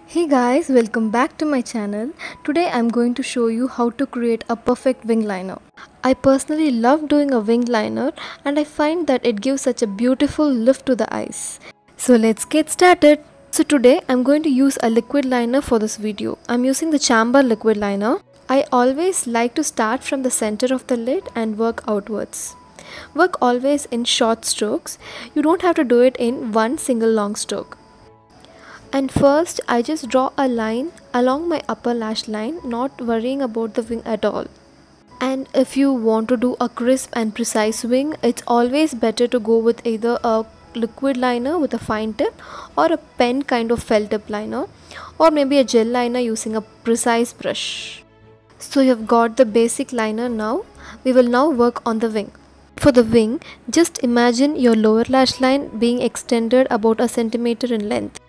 Hey guys, welcome back to my channel. Today I'm going to show you how to create a perfect wing liner. I personally love doing a wing liner and I find that it gives such a beautiful lift to the eyes. So let's get started. So today I'm going to use a liquid liner for this video. I'm using the Chamber liquid liner. I always like to start from the center of the lid and work outwards. Work always in short strokes. You don't have to do it in one single long stroke. And first I just draw a line along my upper lash line, not worrying about the wing at all. And if you want to do a crisp and precise wing, it's always better to go with either a liquid liner with a fine tip or a pen kind of felt tip liner, or maybe a gel liner using a precise brush. So you've got the basic liner now. We will now work on the wing. For the wing, just imagine your lower lash line being extended about a centimeter in length.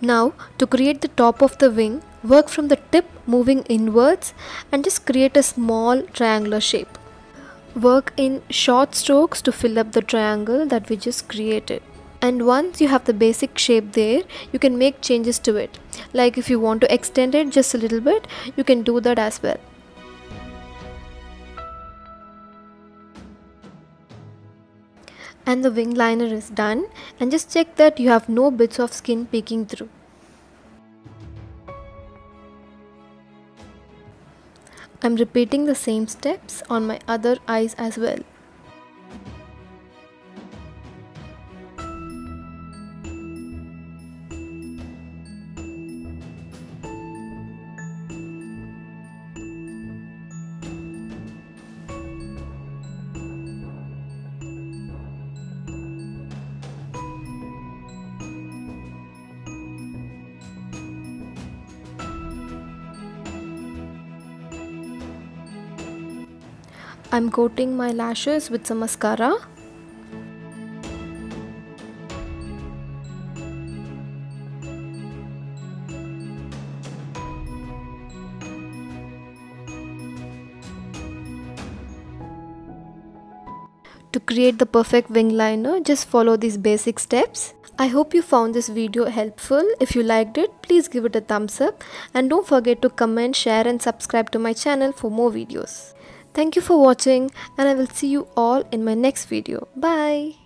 Now, to create the top of the wing, work from the tip moving inwards and just create a small triangular shape. Work in short strokes to fill up the triangle that we just created. And once you have the basic shape there, you can make changes to it. Like if you want to extend it just a little bit, you can do that as well. And the wing liner is done, and just check that you have no bits of skin peeking through. I'm repeating the same steps on my other eyes as well. I'm coating my lashes with some mascara. To create the perfect wing liner, just follow these basic steps. I hope you found this video helpful. If you liked it, please give it a thumbs up and don't forget to comment, share and subscribe to my channel for more videos. Thank you for watching and I will see you all in my next video. Bye.